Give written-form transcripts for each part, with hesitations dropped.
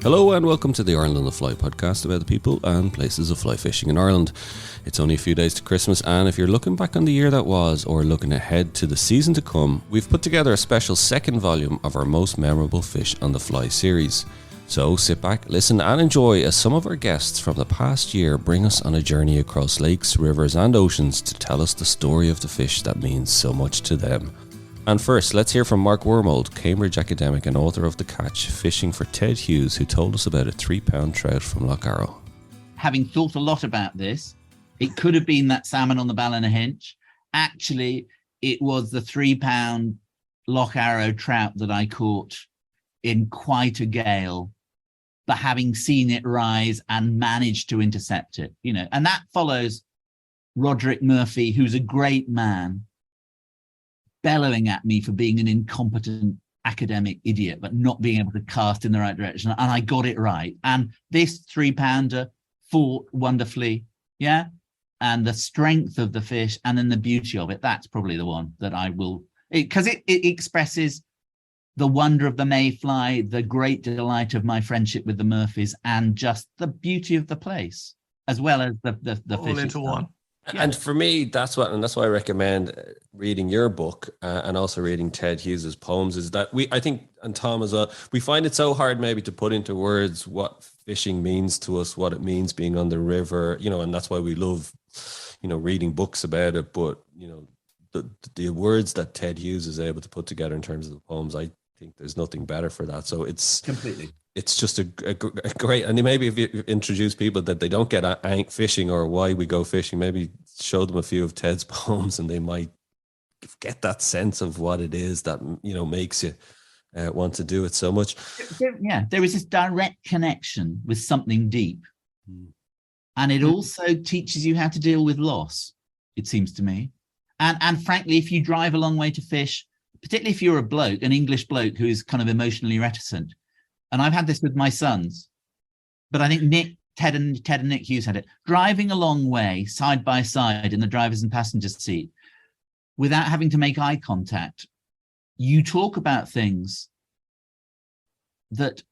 Hello and welcome to the Ireland on the Fly podcast about the people and places of fly fishing in Ireland. It's only a few days to Christmas, and if you're looking back on the year that was or looking ahead to the season to come, we've put together a special second volume of our most memorable Fish on the Fly series. So sit back, listen and enjoy as some of our guests from the past year bring us on a journey across lakes, rivers and oceans to tell us the story of the fish that means so much to them. And first, let's hear from Mark Wormold, Cambridge academic and author of The Catch, fishing for Ted Hughes, who told us about a 3-pound trout from Loch Arrow. Having thought a lot about this, it could have been that salmon on the Ballynahinch. Actually, it was the 3-pound Loch Arrow trout that I caught in quite a gale, but having seen it rise and managed to intercept it, and that follows Roderick Murphy, who's a great man, bellowing at me for being an incompetent academic idiot, but not being able to cast in the right direction. And I got it right. And this 3-pounder fought wonderfully. Yeah. And the strength of the fish and then the beauty of it, that's probably the one that I will, because it expresses the wonder of the mayfly, the great delight of my friendship with the Murphys, and just the beauty of the place, as well as the all fish into one. Yeah. And for me, that's why I recommend reading your book and also reading Ted Hughes's poems. Is that I think, and Tom as well, we find it so hard maybe to put into words what fishing means to us, what it means being on the river, and that's why we love, reading books about it. But the words that Ted Hughes is able to put together in terms of the poems, I think there's nothing better for that. So it's completely. It's just a great, and maybe if you introduce people that they don't get fishing or why we go fishing, maybe show them a few of Ted's poems and they might get that sense of what it is that, makes you want to do it so much. There is this direct connection with something deep. And it also teaches you how to deal with loss, it seems to me. And frankly, if you drive a long way to fish, particularly if you're a bloke, an English bloke who is kind of emotionally reticent, and I've had this with my sons, but I think Ted and Nick Hughes had it. Driving a long way, side by side in the driver's and passenger seat, without having to make eye contact, you talk about things that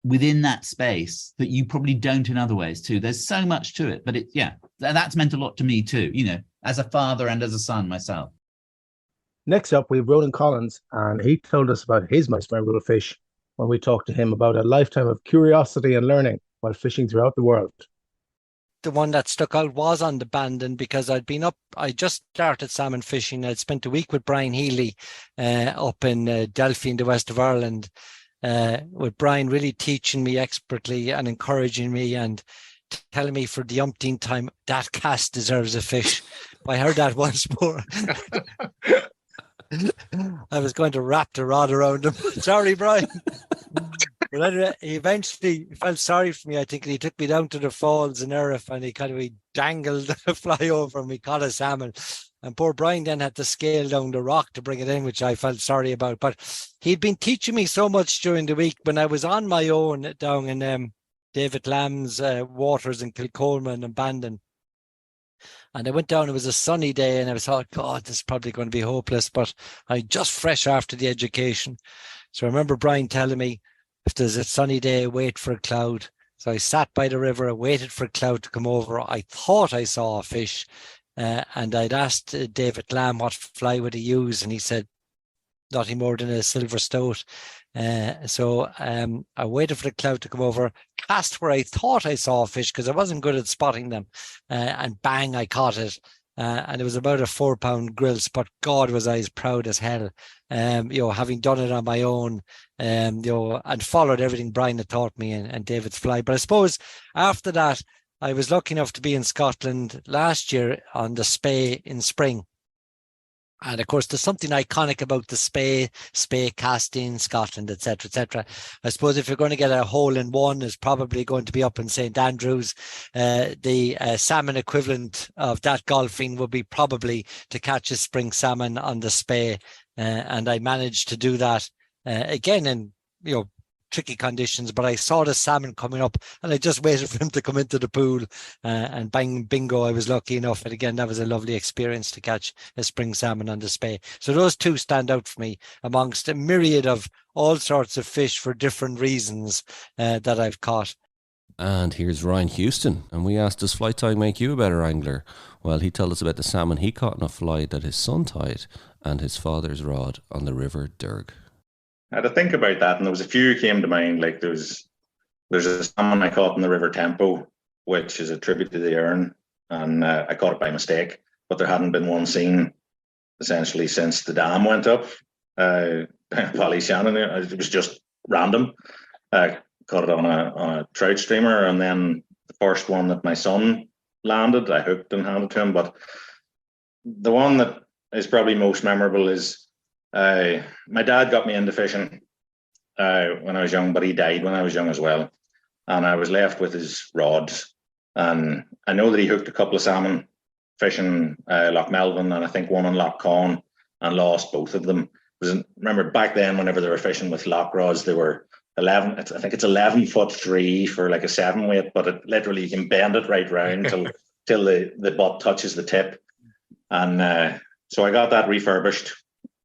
within that space that you probably don't in other ways too. There's so much to it, but that's meant a lot to me too, as a father and as a son myself. Next up, we have Ronan Collins, and he told us about his most memorable fish when we talked to him about a lifetime of curiosity and learning while fishing throughout the world. The one that stuck out was on the Bandon because I just started salmon fishing. I'd spent a week with Brian Healy up in Delphi in the west of Ireland, with Brian really teaching me expertly and encouraging me and telling me for the umpteenth time, that cast deserves a fish. I heard that once more. I was going to wrap the rod around him. Sorry, Brian. But anyway, he eventually felt sorry for me. I think he took me down to the falls in Erif and he dangled a fly over and we caught a salmon. And poor Brian then had to scale down the rock to bring it in, which I felt sorry about. But he'd been teaching me so much during the week when I was on my own down in David Lamb's waters in Kilcolman and Bandon. And I went down, it was a sunny day, and I thought, God, this is probably going to be hopeless. But I just fresh after the education. So I remember Brian telling me, if there's a sunny day, wait for a cloud. So I sat by the river, I waited for a cloud to come over. I thought I saw a fish. And I'd asked David Lamb what fly would he use, and he said, nothing more than a silver stoat. So I waited for the cloud to come over, cast where I thought I saw a fish because I wasn't good at spotting them, and bang, I caught it. And it was about a 4-pound grill spot. God, was I as proud as hell, having done it on my own, and followed everything Brian had taught me and David's fly. But I suppose after that, I was lucky enough to be in Scotland last year on the Spey in spring. And of course, there's something iconic about the Spey casting, Scotland, etc., etc. I suppose if you're going to get a hole in one, it's probably going to be up in St. Andrews. The salmon equivalent of that golfing would be probably to catch a spring salmon on the Spey. And I managed to do that again in, tricky conditions, but I saw the salmon coming up and I just waited for him to come into the pool and bang, bingo, I was lucky enough. And again, that was a lovely experience to catch a spring salmon on the Spey. So those two stand out for me amongst a myriad of all sorts of fish for different reasons that I've caught. And here's Ryan Houston, and we asked, does fly tying make you a better angler? Well, he told us about the salmon he caught in a fly that his son tied and his father's rod on the River Derg. I had to think about that, and there was a few came to mind. Like there's a salmon I caught in the River Tempo, which is a tribute to the Erne, and I caught it by mistake, but there hadn't been one seen essentially since the dam went up. Ballyshannon, it was just random. Caught it on a trout streamer, and then the first one that my son landed, I hooked and handed to him. But the one that is probably most memorable is my dad got me into fishing when I was young, but he died when I was young as well, and I was left with his rods. And I know that he hooked a couple of salmon fishing Loch Melvin, and I think one on Loch Conn, and lost both of them. Remember back then, whenever they were fishing with lock rods, they were 11. I think it's 11'3" for like a 7 weight, but it literally you can bend it right round till the butt touches the tip. And so I got that refurbished.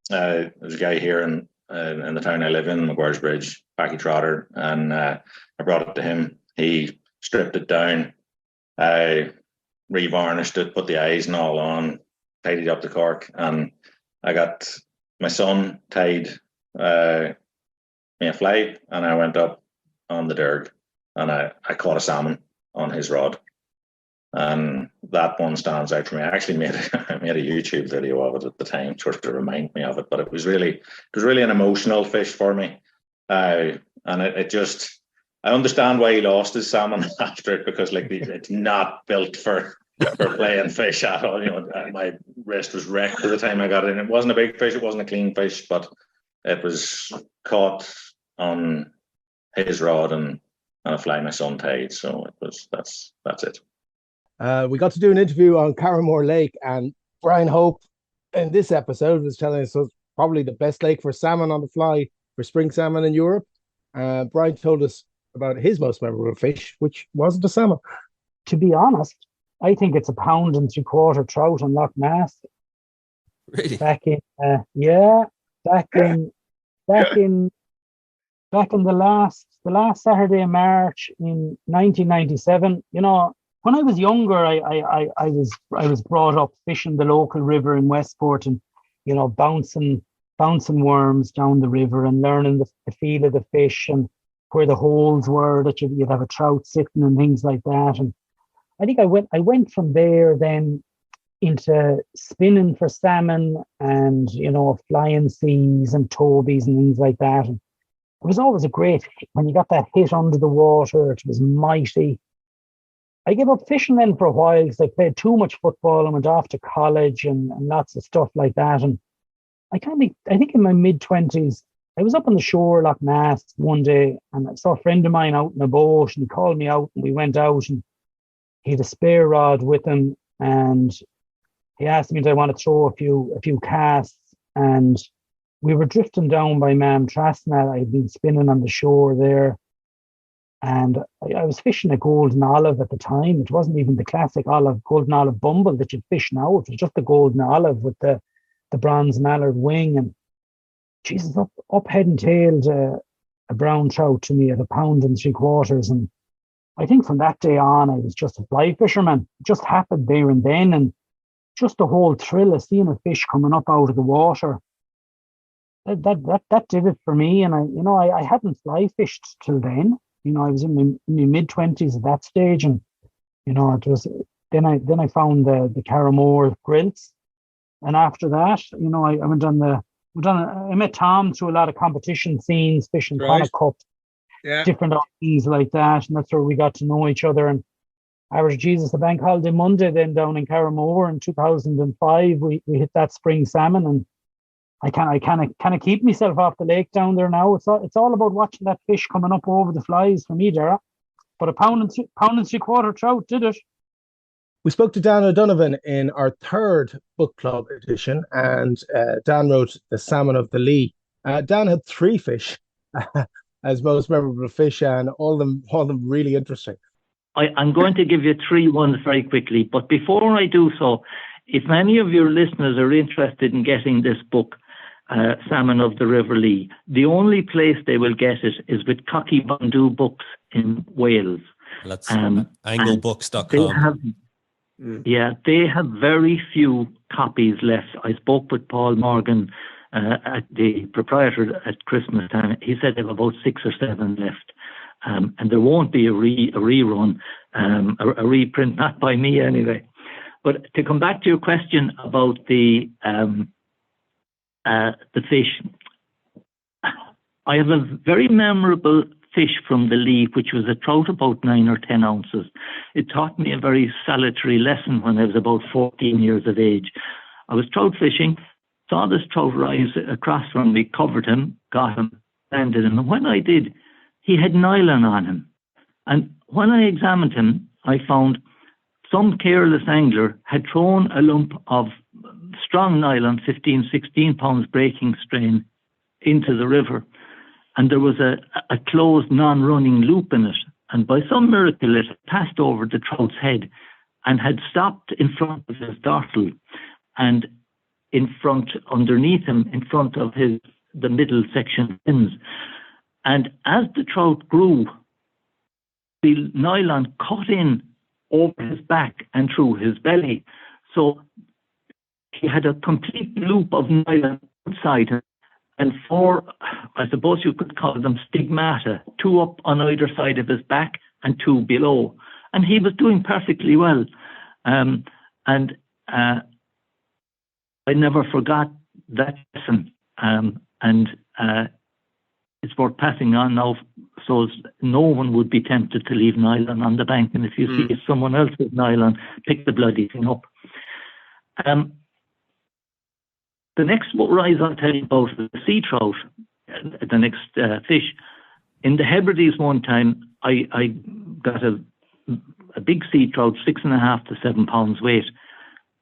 There's a guy here in the town I live in, McGuire's Bridge, Packy Trotter, and I brought it to him. He stripped it down, revarnished it, put the eyes and all on, tidied up the cork, and I got my son tied me a fly, and I went up on the Derg, and I caught a salmon on his rod, and that one stands out for me. I actually made a YouTube video of it at the time, sort of to remind me of it. But it was really an emotional fish for me, and it just, I understand why he lost his salmon after it, because like it's not built for playing fish at all. You know, my wrist was wrecked by the time I got it in. It wasn't a big fish, it wasn't a clean fish, but it was caught on his rod and a fly my son tied. So that's it. We got to do an interview on Carramore Lake, and Brian Hope in this episode was telling us it's probably the best lake for salmon on the fly for spring salmon in Europe. Brian told us about his most memorable fish, which wasn't a salmon. To be honest, I think it's a 1.75 pound trout on Loch Nass. Really? Back in the last Saturday in March in 1997. You know, when I was younger, I was brought up fishing the local river in Westport, and you know, bouncing worms down the river and learning the feel of the fish and where the holes were that you'd have a trout sitting and things like that. And I think I went from there then into spinning for salmon and, you know, flying seas and tobies and things like that. And it was always a great, when you got that hit under the water, it was mighty. I gave up fishing then for a while because I played too much football and went off to college and lots of stuff like that. And I think in my mid-20s, I was up on the shore, Loch Nass, one day, and I saw a friend of mine out in a boat, and he called me out, and we went out, and he had a spare rod with him, and he asked me, did I want to throw a few casts? And we were drifting down by Mam Trasnat. I had been spinning on the shore there, and I was fishing a golden olive at the time. It wasn't even the classic golden olive bumble that you'd fish now. It was just the golden olive with the bronze mallard wing. And Jesus, up head and tailed a brown trout to me at 1.75 pounds. And I think from that day on, I was just a fly fisherman. It just happened there and then. And just the whole thrill of seeing a fish coming up out of the water, that did it for me. And I hadn't fly fished till then. You know, I was in my mid-20s at that stage. And, you know, it was, then I found the Carramore grills. And after that, you know, I met Tom through a lot of competition scenes, fishing Connacht Cups, different things like that. And that's where we got to know each other. And average Jesus, the bank holiday Monday then down in Carramore in 2005, we hit that spring salmon. And I kind of keep myself off the lake down there now. It's all about watching that fish coming up over the flies for me, Dara. But 1.75 pound trout did it. We spoke to Dan O'Donovan in our third book club edition, and Dan wrote The Salmon of the Lee. Dan had 3 fish, as most memorable fish, and all of them really interesting. I'm going to give you 3 ones very quickly, but before I do so, if any of your listeners are interested in getting this book, Salmon of the River Lee, the only place they will get it is with Cocky Bandu Books in Wales. That's anglebooks.com. They have very few copies left. I spoke with Paul Morgan, at the proprietor at Christmas time. He said they have about 6 or 7 left. And there won't be a rerun, a reprint, not by me anyway. But to come back to your question about the fish, I have a very memorable fish from the Lee, which was a trout about 9 or 10 ounces. It taught me a very salutary lesson when I was about 14 years of age. I was trout fishing, saw this trout rise across from me, covered him, got him, landed him. And when I did, he had nylon on him. And when I examined him, I found some careless angler had thrown a lump of strong nylon, 15, 16 pounds breaking strain, into the river. And there was a closed, non-running loop in it. And by some miracle, it passed over the trout's head and had stopped in front of his dorsal and underneath him, in front of the middle section fins. And as the trout grew, the nylon cut in over his back and through his belly. So he had a complete loop of nylon outside him, and 4, I suppose you could call them stigmata, 2 up on either side of his back and 2 below. And he was doing perfectly well. I never forgot that lesson. It's worth passing on now, so no one would be tempted to leave nylon on the bank. And if you see someone else with nylon, pick the bloody thing up. The next rise I'll tell you about is the sea trout, the next fish. In the Hebrides one time, I got a big sea trout, 6.5 to 7 pounds weight.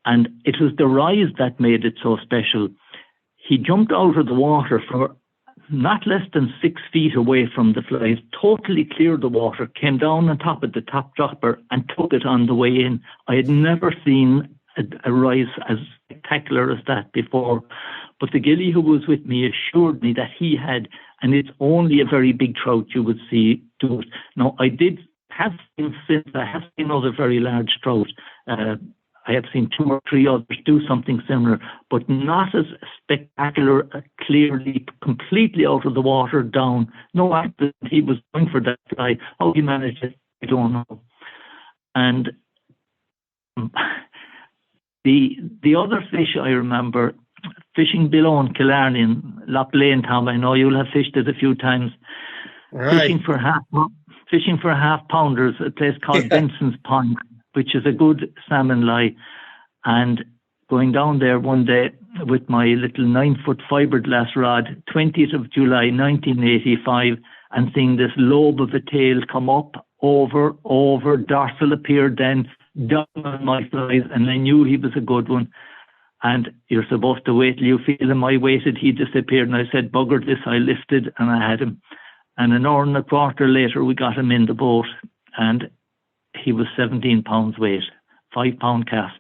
And it was the rise that made it so special. He jumped out of the water for not less than 6 feet away from the flies, totally cleared the water, came down on top of the top dropper and took it on the way in. I had never seen a rise as spectacular as that before, but the gilly who was with me assured me that he had, and it's only a very big trout you would see do it. Now, I have seen other very large trout. I have seen 2 or 3 others do something similar, but not as spectacular, clearly, completely out of the water, down. No accident, he was going for that fly. How he managed it, I don't know. And the other fish I remember, fishing below in Killarney in Loch Lane, Tom, I know you'll have fished it a few times. Right. Fishing for half pounders, a place called Benson's Pond, which is a good salmon lie, and going down there one day with my little 9-foot fiberglass rod, 20th of July, 1985, and seeing this lobe of a tail come up, over, dorsal appeared then, down on my flies, and I knew he was a good one. And you're supposed to wait till you feel him. I waited, he disappeared, and I said, bugger this, I lifted, and I had him. And an hour and a quarter later, we got him in the boat, and he was 17 pounds weight, 5 pound cast.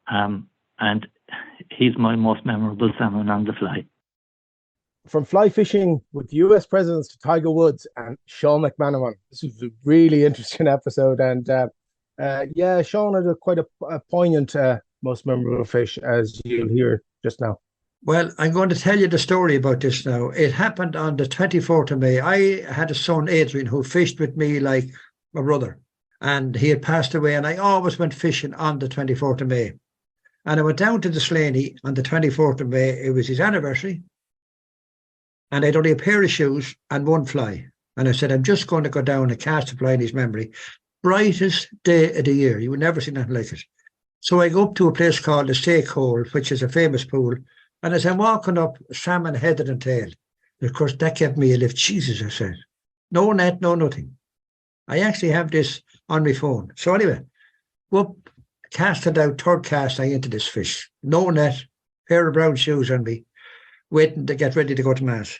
And he's my most memorable salmon on the fly. From fly fishing with US presidents to Tiger Woods and Sean McManaman. This was a really interesting episode. And Sean had quite a poignant most memorable fish, as you'll hear just now. Well, I'm going to tell you the story about this now. It happened on the 24th of May. I had a son, Adrian, who fished with me like my brother. And he had passed away, and I always went fishing on the 24th of May. And I went down to the Slaney on the 24th of May. It was his anniversary. And I had only a pair of shoes and 1 fly. And I said, I'm just going to go down and cast a fly in his memory. Brightest day of the year. You would never see nothing like it. So I go up to a place called the Stake Hole, which is a famous pool. And as I'm walking up, salmon headed and tail. And of course, that kept me a lift. Jesus, I said. No net, no nothing. I actually have this on my phone. So anyway, whoop, cast it out, 3rd cast, I into this fish. No net, pair of brown shoes on me, waiting to get ready to go to mass.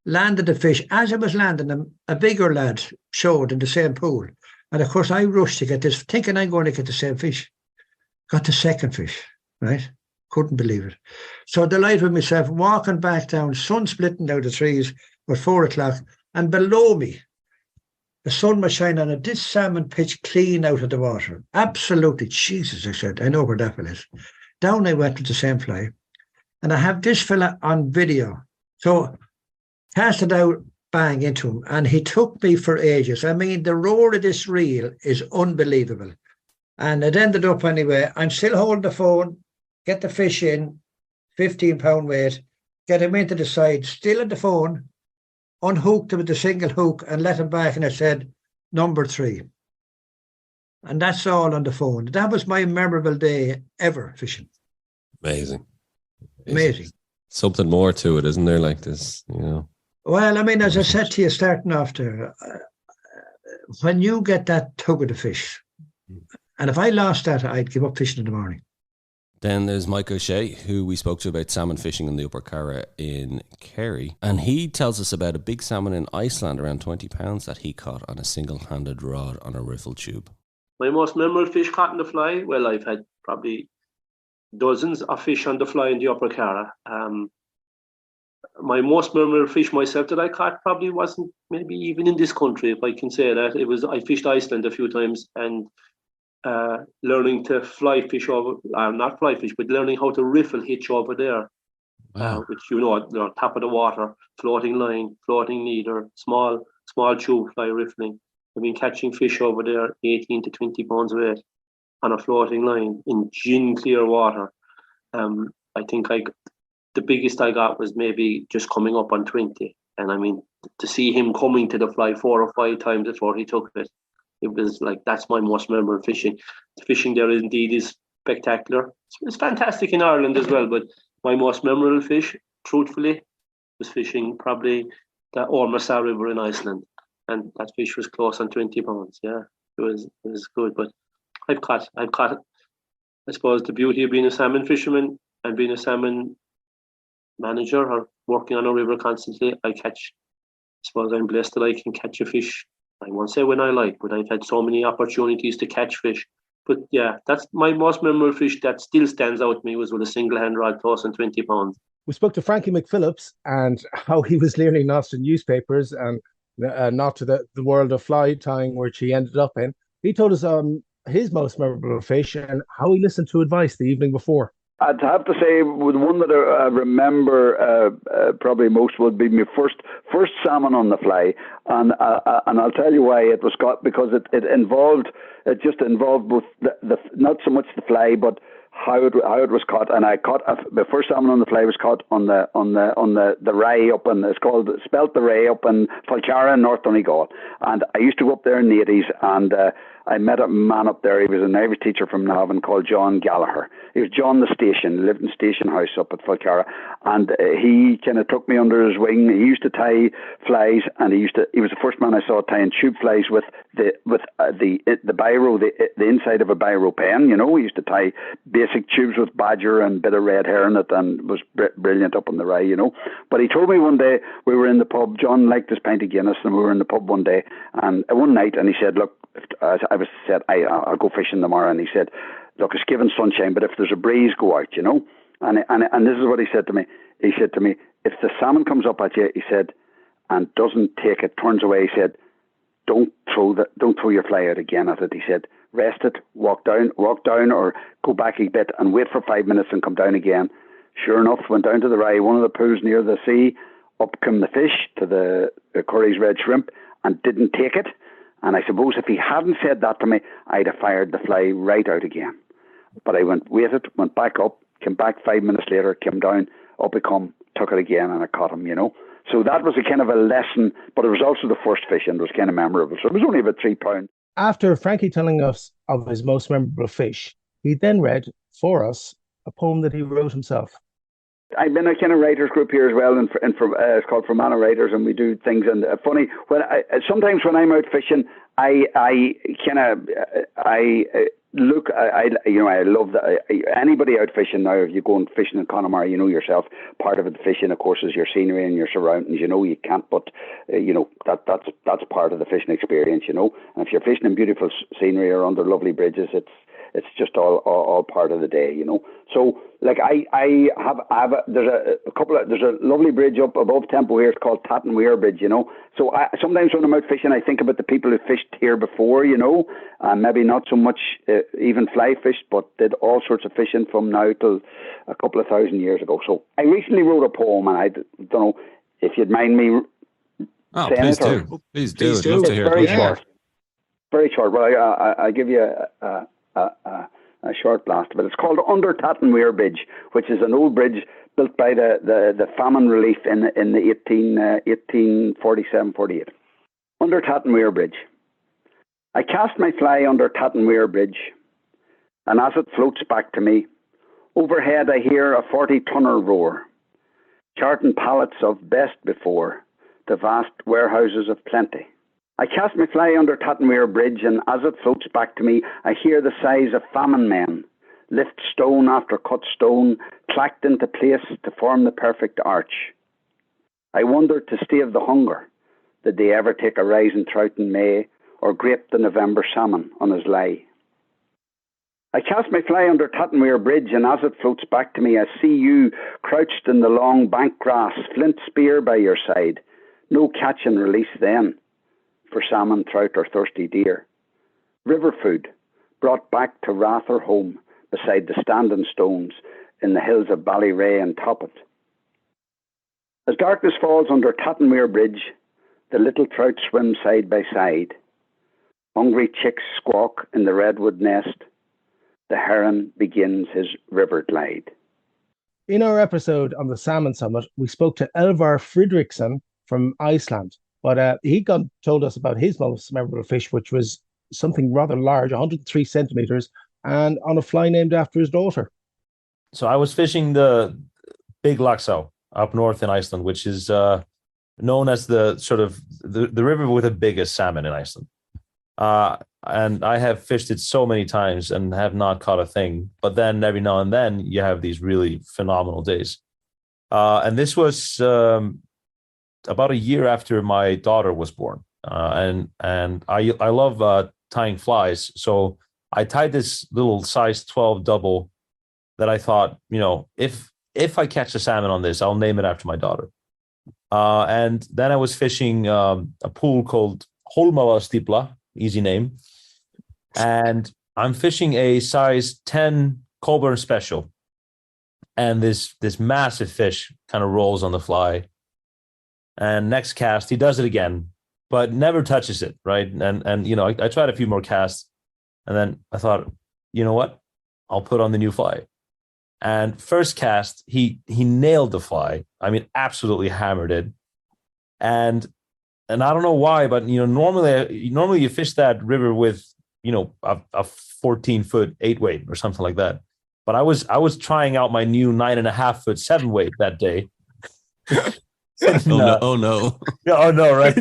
landed the fish. As I was landing them, a bigger lad showed in the same pool. And of course, I rushed to get this, thinking I'm going to get the same fish. Got the second fish, right? Couldn't believe it. So delighted with myself, walking back down, sun splitting down the trees at 4 o'clock. And below me, the sun was shining on it. This salmon pitched clean out of the water. Absolutely. Jesus, I said, I know where that fella is. Down I went with the same fly. And I have this fella on video. So cast it out, bang, into him. And he took me for ages. I mean, the roar of this reel is unbelievable. And it ended up anyway. I'm still holding the phone, get the fish in, 15-pound weight, get him into the side, still on the phone, unhooked him with the single hook and let him back. And I said, number 3. And that's all on the phone. That was my memorable day ever fishing. Amazing. Amazing. Something more to it, isn't there? Like this, you know. Well, I mean, as I said to you starting off there, when you get that tug of the fish, and if I lost that, I'd give up fishing in the morning. Then there's Mike O'Shea, who we spoke to about salmon fishing in the Upper Carra in Kerry. And he tells us about a big salmon in Iceland, around 20 pounds, that he caught on a single-handed rod on a riffle tube. My most memorable fish caught on the fly, well, I've had probably dozens of fish on the fly in the Upper Carra. My most memorable fish myself that I caught probably wasn't maybe even in this country, if I can say that. It was, I fished Iceland a few times, and learning to fly fish over, not fly fish, but learning how to riffle hitch over there. Wow. Which, you know, top of the water, floating line, floating leader, small tube fly riffling. I've been catching fish over there, 18 to 20 pounds weight on a floating line in gin clear water. I think the biggest I got was maybe just coming up on 20. And I mean, to see him coming to the fly 4 or 5 times before he took it, it was like, that's my most memorable fishing. The fishing there indeed is spectacular. It's fantastic in Ireland as well, but my most memorable fish, truthfully, was fishing probably the Ormasa River in Iceland. And that fish was close on 20 pounds. Yeah, it was good. But I've caught, I suppose, the beauty of being a salmon fisherman and being a salmon manager or working on a river constantly. I suppose I'm blessed that I can catch a fish. I won't say when I like, but I've had so many opportunities to catch fish. But yeah, that's my most memorable fish that still stands out to me, was with a single hand rod close on 20 pounds. We spoke to Frankie McPhillips and how he was nearly lost in newspapers and not to the world of fly tying, which he ended up in. He told us his most memorable fish and how he listened to advice the evening before. I'd have to say, with one that I remember probably most would be my first salmon on the fly, and I'll tell you why it was caught, because it just involved both the not so much the fly, but how it was caught. And I caught the first salmon on the fly was caught on the Ray up in, it's called Spelt the Ray up in Falcara in North Donegal. And I used to go up there in the 80s, and I met a man up there. He was an Irish teacher from Navan called John Gallagher. He was John the Station, lived in Station House up at Falcara, and he kind of took me under his wing. He used to tie flies, and he was the first man I saw tying tube flies with the biro, the inside of a biro pen. You know, he used to tie basic tubes with badger and bit of red hair in it, and was brilliant up on the Rye, you know. But he told me one day, we were in the pub. John liked his pint of Guinness, and we were in the pub one day and one night, and he said, "Look," I'll go fishing tomorrow, and he said, "Look, it's given sunshine, but if there's a breeze, go out, you know." And this is what he said to me. He said to me, "If the salmon comes up at you," he said, "and doesn't take it, turns away," he said, don't throw your fly out again at it." He said, "Rest it, walk down, or go back a bit and wait for 5 minutes and come down again." Sure enough, went down to the Rye, one of the pools near the sea. Up came the fish to the Curry's red shrimp, and didn't take it. And I suppose if he hadn't said that to me, I'd have fired the fly right out again. But I waited, went back up, came back 5 minutes later, came down, up he come, took it again, and I caught him, you know. So that was a kind of a lesson, but it was also the first fish, and it was kind of memorable. So it was only about 3 pounds. After Frankie telling us of his most memorable fish, he then read for us a poem that he wrote himself. I've been a kind of writers group here as well, and it's called Fermanagh Writers, and we do things. And funny, sometimes when I'm out fishing, I look, I love that. Anybody out fishing now, if you go and fishing in Connemara, you know yourself, part of it fishing, of course, is your scenery and your surroundings. You know, you can't, but that's part of the fishing experience. You know, and if you're fishing in beautiful scenery or under lovely bridges, it's just all part of the day. You know, so like there's a lovely bridge up above Tempo here. It's called Tatton Weir Bridge. You know, so sometimes when I'm out fishing, I think about the people who fished here before. You know, maybe not so much even fly fished, but did all sorts of fishing from now till a couple of thousand years ago. So I recently wrote a poem, and I don't know if you'd mind me saying please it. Do. Please do. Please I'd do. love to hear Very it. short. Very short. Well, I give you a short blast of it. It's called Under Tatton Weir Bridge, which is an old bridge built by the famine relief in the 1847-48. Under Tatton Weir Bridge. I cast my fly under Tatton Weir Bridge, and as it floats back to me, overhead I hear a 40-tonner roar, charting pallets of best before the vast warehouses of plenty. I cast my fly under Tatton Weir Bridge, and as it floats back to me, I hear the sighs of famine men lift stone after cut stone, clacked into place to form the perfect arch. I wonder to stave the hunger. Did they ever take a rising trout in May, or grape the November salmon on his lie? I cast my fly under Tatton Weir Bridge, and as it floats back to me, I see you crouched in the long bank grass, flint spear by your side. No catch and release then for salmon, trout, or thirsty deer. River food brought back to Rather home beside the standing stones in the hills of Ballyrea and Toppet. As darkness falls under Tatton Weir Bridge, the little trout swim side by side. Hungry chicks squawk in the redwood nest. The heron begins his river glide. In our episode on the Salmon Summit, we spoke to Elvar Fridriksson from Iceland, but he told us about his most memorable fish, which was something rather large, 103 centimeters, and on a fly named after his daughter. So I was fishing the Big Laxá up north in Iceland, which is known as the sort of the river with the biggest salmon in Iceland. And I have fished it so many times and have not caught a thing. But then every now and then you have these really phenomenal days. And this was about a year after my daughter was born. And I love tying flies. So I tied this little size 12 double that I thought, if I catch a salmon on this, I'll name it after my daughter. And then I was fishing a pool called Holmava Stipla, easy name. And I'm fishing a size 10 Colburn Special. And this massive fish kind of rolls on the fly. And next cast, he does it again, but never touches it, right? And I tried a few more casts. And then I thought, you know what? I'll put on the new fly. And first cast, he nailed the fly. I mean, absolutely hammered it. And I don't know why, but normally you fish that river with a 14-foot 8-weight or something like that. But I was trying out my new 9.5-foot 7-weight that day. Oh no! Oh no! Right.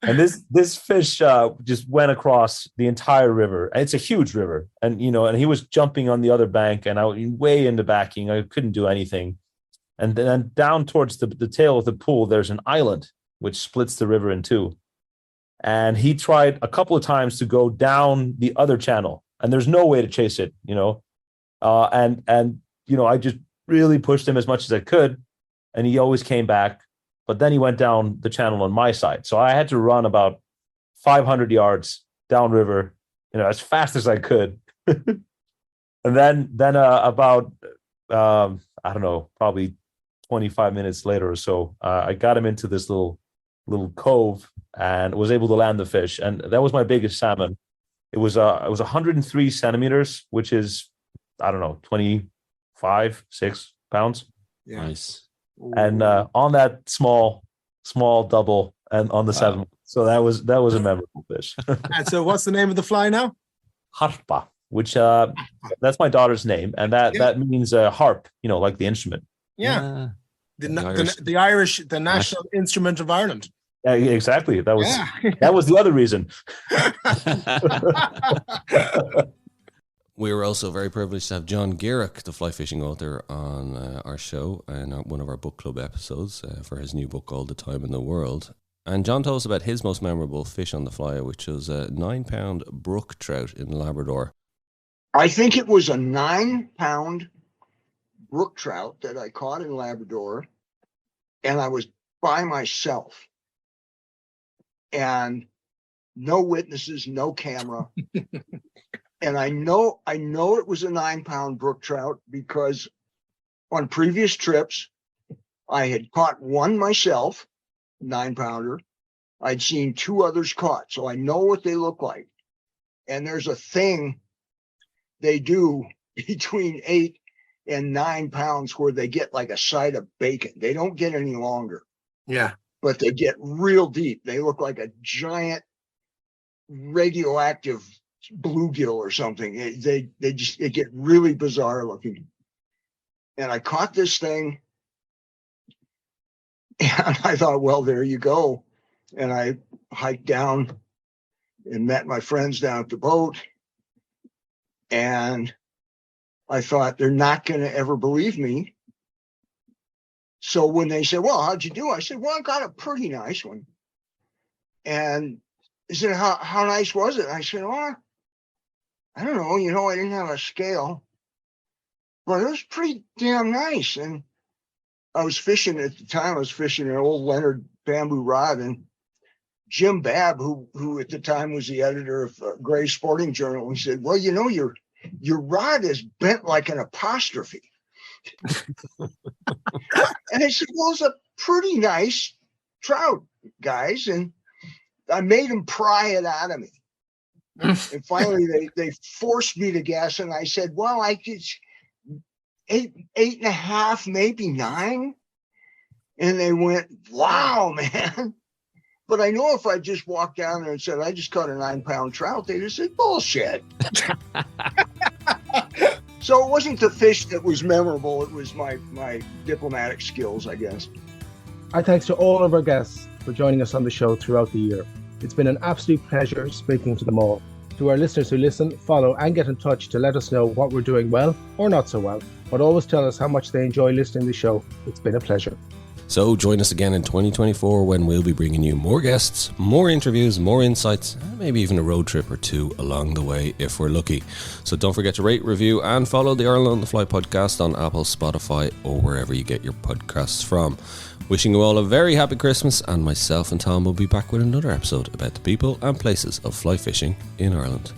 And this fish just went across the entire river. And it's a huge river, and he was jumping on the other bank, and I was way in the backing. I couldn't do anything. And then down towards the tail of the pool, there's an island which splits the river in two. And he tried a couple of times to go down the other channel, and there's no way to chase it, and I just really pushed him as much as I could, and he always came back. But then he went down the channel on my side. So I had to run about 500 yards downriver, as fast as I could. And then about, I don't know, probably 25 minutes later or so, I got him into this little cove and was able to land the fish. And that was my biggest salmon. It was 103 centimeters, which is, I don't know, 6 pounds. Yeah. Nice. And on that small double and on the 7. So that was a memorable fish. And so what's the name of the fly now? Harpa, which that's my daughter's name, and that means harp, like the instrument. Yeah. The national instrument of Ireland. Yeah, exactly. That was Yeah. that was the other reason. We were also very privileged to have John Gierach, the fly fishing author, on our show and one of our book club episodes for his new book, All the Time in the World. And John told us about his most memorable fish on the fly, which was a 9-pound brook trout in Labrador. I think it was a 9-pound brook trout that I caught in Labrador, and I was by myself. And no witnesses, no camera. And I know it was a 9-pound brook trout because on previous trips, I had caught one myself, 9-pounder. I'd seen 2 others caught, so I know what they look like. And there's a thing they do between 8 and 9 pounds where they get like a side of bacon. They don't get any longer. Yeah. But they get real deep. They look like a giant radioactive bluegill or something. They get really bizarre looking. And I caught this thing, and I thought, well, there you go. And I hiked down and met my friends down at the boat. And I thought, they're not going to ever believe me. So when they said, well, how'd you do? I said, well, I got a pretty nice one. And they said, how nice was it? I said, well, I don't know. I didn't have a scale, but it was pretty damn nice. And I was fishing at the time. I was fishing an old Leonard bamboo rod, and Jim Babb, who at the time was the editor of Gray Sporting Journal, he said, well, your rod is bent like an apostrophe. And I said, well, it's a pretty nice trout, guys. And I made them pry it out of me. And finally they forced me to guess. And I said, well, I could 8.5, maybe 9. And they went, wow, man. But I know if I just walked down there and said, I just caught a 9-pound trout, they just said, bullshit. So it wasn't the fish that was memorable. It was my diplomatic skills, I guess. Our thanks to all of our guests for joining us on the show throughout the year. It's been an absolute pleasure speaking to them all. To our listeners who listen, follow and get in touch to let us know what we're doing well or not so well, but always tell us how much they enjoy listening to the show. It's been a pleasure. So join us again in 2024 when we'll be bringing you more guests, more interviews, more insights, and maybe even a road trip or 2 along the way if we're lucky. So don't forget to rate, review, and follow the Ireland on the Fly podcast on Apple, Spotify, or wherever you get your podcasts from. Wishing you all a very happy Christmas, and myself and Tom will be back with another episode about the people and places of fly fishing in Ireland.